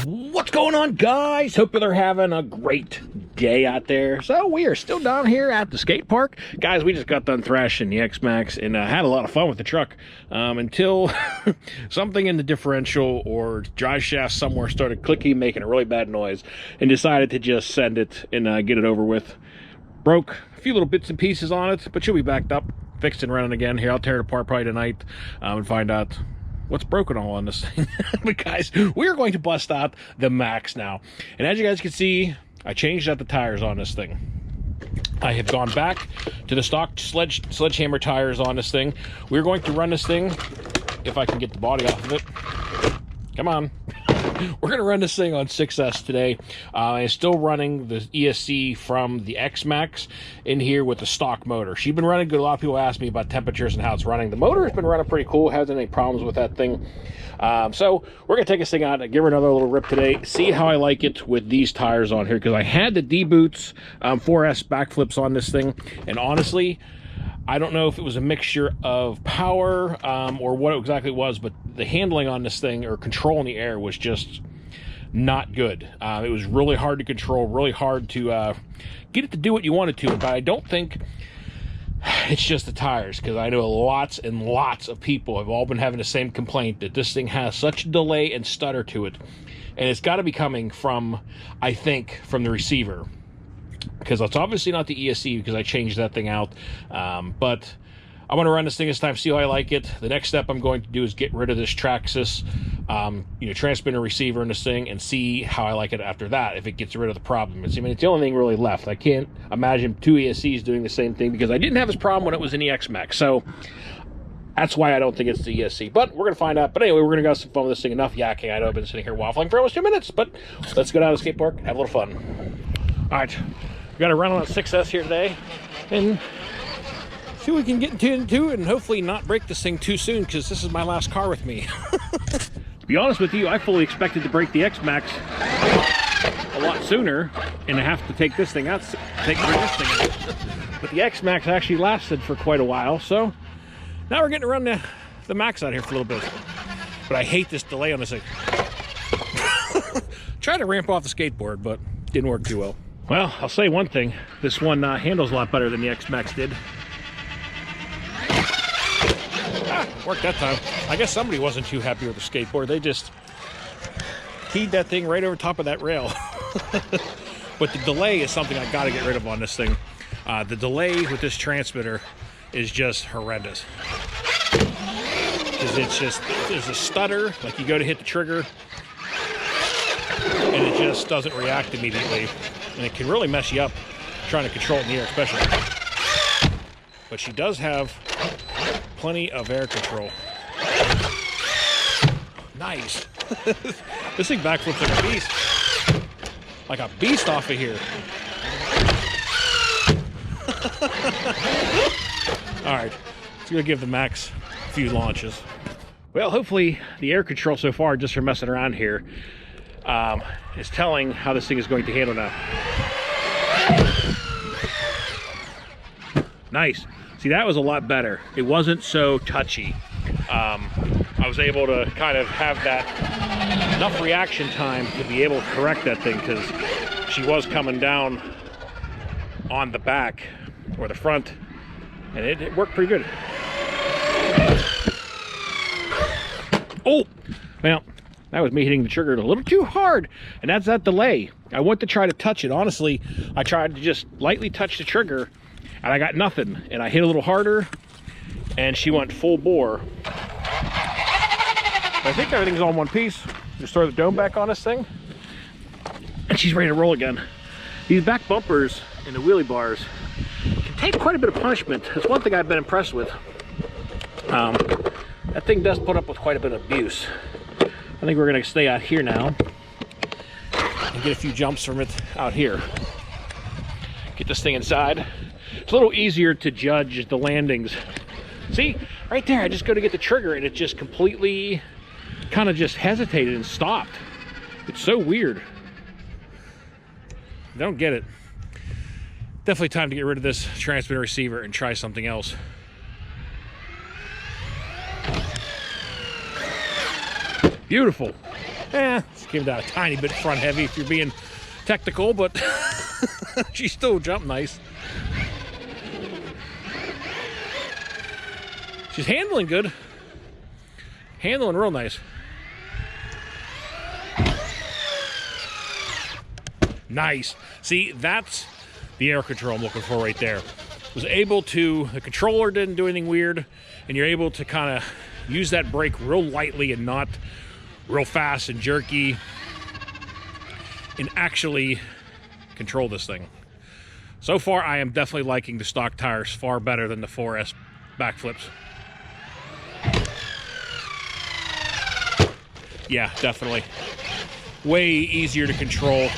What's going on, guys? Hope you're having a great day out there. So we are still down here at the skate park. Guys, we just got done thrashing the Maxx and had a lot of fun with the truck until something in the differential or drive shaft somewhere started clicking, making a really bad noise, and decided to just send it and get it over with. Broke a few little bits and pieces on it, but she'll be backed up, fixed and running again. Here, I'll tear it apart probably tonight and find out what's broken all on this thing. But guys, we are going to bust out the Maxx now. And as you guys can see, I changed out the tires on this thing. I have gone back to the stock sledgehammer tires on this thing. We're going to run this thing, if I can get the body off of it. Come on. We're going to run this thing on 6S today. I'm still running the ESC from the Maxx in here with the stock motor. She's been running good. A lot of people ask me about temperatures and how it's running. The motor has been running pretty cool. Hasn't any problems with that thing. So we're going to take this thing out and give her another little rip today. See how I like it with these tires on here. Because I had the D-Boots 4S backflips on this thing. And honestly, I don't know if it was a mixture of power or what exactly it was, but the handling on this thing or controlling the air was just not good. It was really hard to control, really hard to get it to do what you wanted to. But I don't think it's just the tires, because I know lots and lots of people have all been having the same complaint that this thing has such a delay and stutter to it. And it's got to be coming from, I think, from the receiver. Because it's obviously not the ESC, because I changed that thing out. But I want to run this thing this time, see how I like it. The next step I'm going to do is get rid of this Traxxas transmitter receiver in this thing and see how I like it after that, if it gets rid of the problem. It's the only thing really left. I can't imagine two ESCs doing the same thing, because I didn't have this problem when it was in the Maxx. So that's why I don't think it's the ESC. But we're going to find out. But anyway, we're going to go have some fun with this thing. Enough yakking. I know I've been sitting here waffling for almost 2 minutes, but let's go down to the skate park, have a little fun. All right, we got to run on a 6S here today and see what we can get into and hopefully not break this thing too soon, because this is my last car with me. To be honest with you, I fully expected to break the Maxx a lot sooner and I have to take this thing out, bring this thing out. But the Maxx actually lasted for quite a while, so now we're getting to run the Maxx out here for a little bit. But I hate this delay on this thing. Tried to ramp off the skateboard, but didn't work too well. Well, I'll say one thing. This one handles a lot better than the Maxx did. Worked that time. I guess somebody wasn't too happy with the skateboard. They just keyed that thing right over top of that rail. But the delay is something I got to get rid of on this thing. The delay with this transmitter is just horrendous. Because it's just, there's a stutter, like you go to hit the trigger, and it just doesn't react immediately. And it can really mess you up trying to control it in the air, especially. But she does have plenty of air control. Nice. This thing backflips like a beast. Like a beast off of here. All right, let's go give the Maxx a few launches. Well, hopefully the air control so far, just from messing around here, is telling how this thing is going to handle now. Nice. See, that was a lot better. It wasn't so touchy. I was able to kind of have that enough reaction time to be able to correct that thing, because she was coming down on the back or the front, and it worked pretty good. Oh, well, that was me hitting the trigger a little too hard, and that's that delay. I went to try to touch it. Honestly, I tried to just lightly touch the trigger, and I got nothing. And I hit a little harder, and she went full bore. I think everything's all in one piece. Just throw the dome back on this thing, and she's ready to roll again. These back bumpers and the wheelie bars can take quite a bit of punishment. That's one thing I've been impressed with. That thing does put up with quite a bit of abuse. I think we're going to stay out here now and get a few jumps from it out here. Get this thing inside. It's a little easier to judge the landings. See, right there, I just go to get the trigger and it just completely kind of just hesitated and stopped. It's so weird. I don't get it. Definitely time to get rid of this transmitter receiver and try something else. Beautiful. This came down a tiny bit front heavy if you're being technical, but she still jumped nice. She's handling good. Handling real nice. Nice. See, that's the air control I'm looking for right there. Was able to, the controller didn't do anything weird, and you're able to kind of use that brake real lightly and not real fast and jerky, and actually control this thing. So far, I am definitely liking the stock tires far better than the 4S backflips. Yeah, definitely. Way easier to control,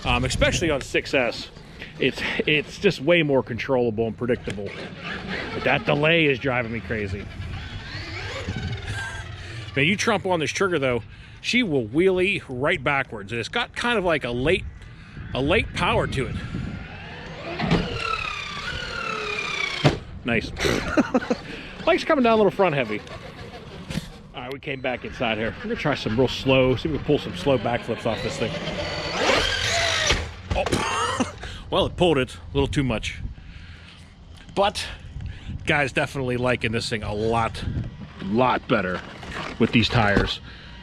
especially on 6S. It's just way more controllable and predictable. But that delay is driving me crazy. Man, you trump on this trigger though, she will wheelie right backwards, and it's got kind of like a late power to it. Nice. Bike's coming down a little front heavy. All right, we came back inside here. We're gonna try some real slow, see if we can pull some slow backflips off this thing. Oh, well, it pulled it a little too much. But, guys, definitely liking this thing a lot better with these tires.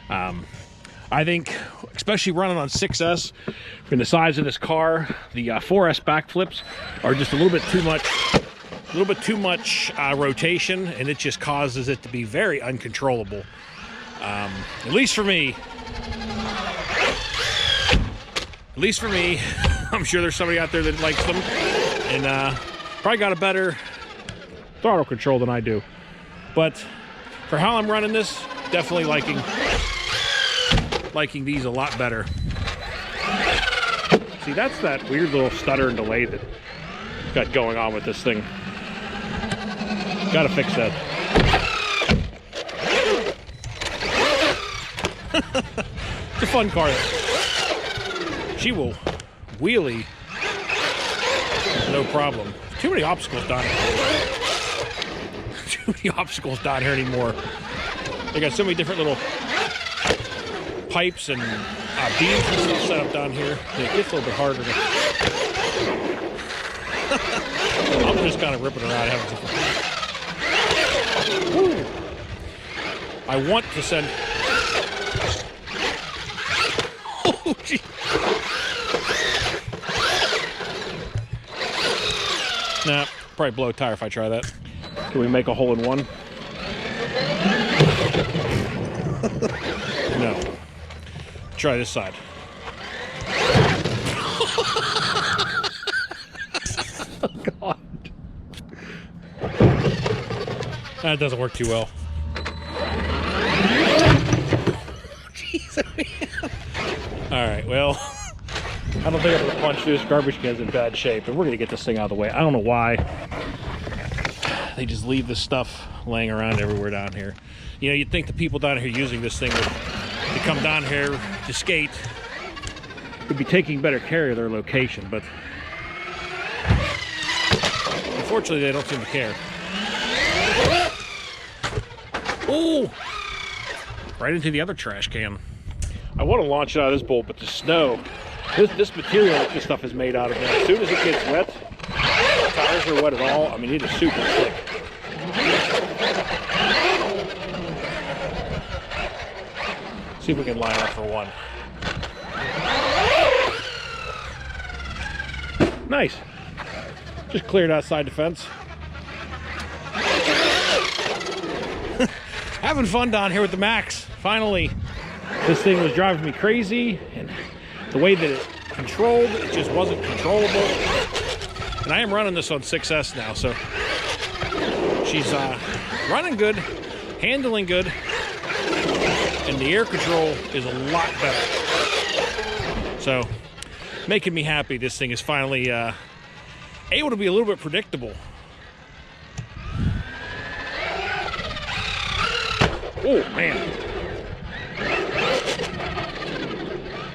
I think, especially running on 6S, from the size of this car, the 4S backflips are just a little bit too much rotation, and it just causes it to be very uncontrollable. At least for me. I'm sure there's somebody out there that likes them, and probably got a better throttle control than I do. But for how I'm running this, definitely liking these a lot better. See, that's that weird little stutter and delay that got going on with this thing. Gotta fix that. It's a fun car. She will wheelie no problem. Too many obstacles down here. Too many obstacles down here anymore. They got so many different little pipes and beams and stuff set up down here. It gets a little bit harder to... I'm just kind of ripping around having some fun. Woo. I want to send... Oh, gee. Nah, probably blow a tire if I try that. Can we make a hole in one? No. Try this side. Oh, God. That doesn't work too well. Jeez. All right, well, I don't think I'm gonna punch this. Garbage can's in bad shape, and we're gonna get this thing out of the way. I don't know why they just leave this stuff laying around everywhere down here. You know, you'd think the people down here using this thing would come down here to skate, would be taking better care of their location, but unfortunately they don't seem to care. Oh! Right into the other trash can. I want to launch it out of this bolt, but the snow, this material that this stuff is made out of, man, as soon as it gets wet, the tires are wet at all. I mean, it is super slick. See if we can line up for one. Nice. Just cleared outside the fence. Having fun down here with the Maxx. Finally, this thing was driving me crazy, and the way that it controlled, it just wasn't controllable. And I am running this on 6S now, so she's running good, handling good, and the air control is a lot better. So, making me happy. This thing is finally able to be a little bit predictable. Oh, man.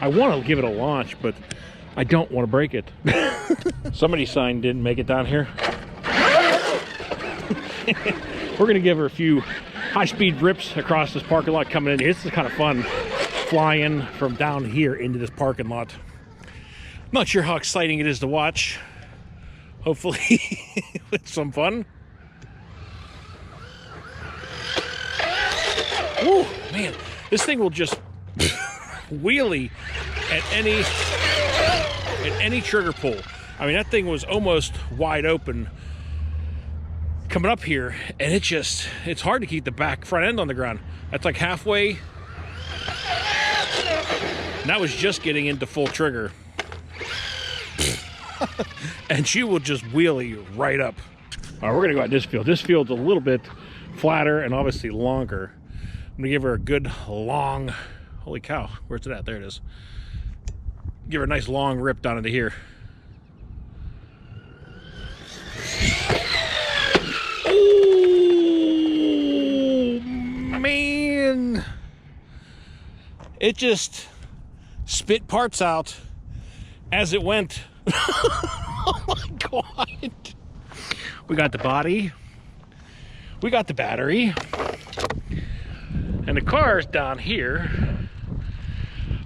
I want to give it a launch, but I don't want to break it. Somebody's sign didn't make it down here. We're going to give her a few high-speed rips across this parking lot coming in. This is kind of fun, flying from down here into this parking lot. Not sure how exciting it is to watch. Hopefully it's some fun. Woo, man, this thing will just wheelie at any trigger pull. I mean, that thing was almost wide open coming up here, and it's hard to keep the front end on the ground. That's like halfway, and that was just getting into full trigger. And she will just wheelie right up. All right, we're gonna go out this field. This field's a little bit flatter and obviously longer. I'm gonna give her a good long, holy cow, where's it at? There it is. Give her a nice long rip down into here. Oh, man. It just spit parts out as it went. Oh my God. We got the body. We got the battery. And the car's down here.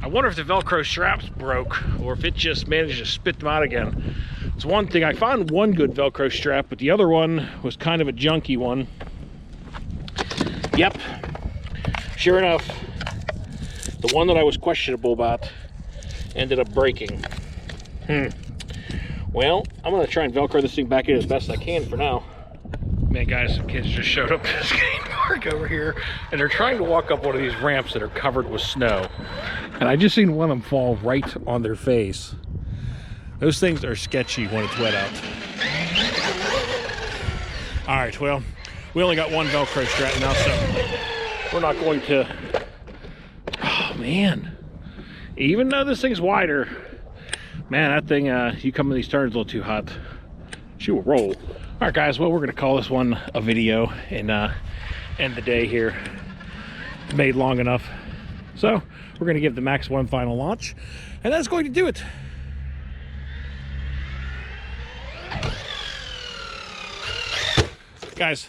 I wonder if the Velcro straps broke or if it just managed to spit them out again. It's one thing. I found one good Velcro strap, but the other one was kind of a junky one. Yep. Sure enough, the one that I was questionable about ended up breaking. Well, I'm gonna try and Velcro this thing back in as best I can for now. Man, guys, some kids just showed up to the skate park over here, and they're trying to walk up one of these ramps that are covered with snow. And I just seen one of them fall right on their face. Those things are sketchy when it's wet out. All right, well, we only got one Velcro strap now, so we're not going to... Oh, man. Even though this thing's wider, man, that thing, you come in these turns a little too hot, she will roll. All right, guys, well, we're going to call this one a video and end the day here. It's made long enough. So we're going to give the Maxx one final launch, and that's going to do it. Guys,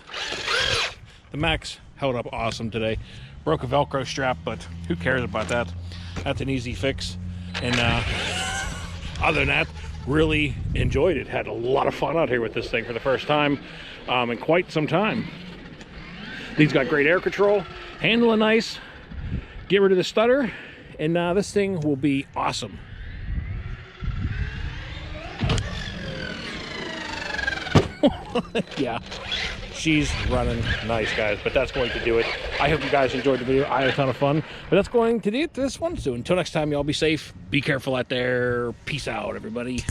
the Maxx held up awesome today. Broke a Velcro strap, but who cares about that? That's an easy fix. And other than that, really enjoyed it. Had a lot of fun out here with this thing for the first time in quite some time. These got great air control, handling nice, get rid of the stutter, and this thing will be awesome. Yeah, she's running nice, guys, but that's going to do it. I hope you guys enjoyed the video. I had a ton of fun, but that's going to do it this one. So until next time, y'all be safe, be careful out there. Peace out, everybody.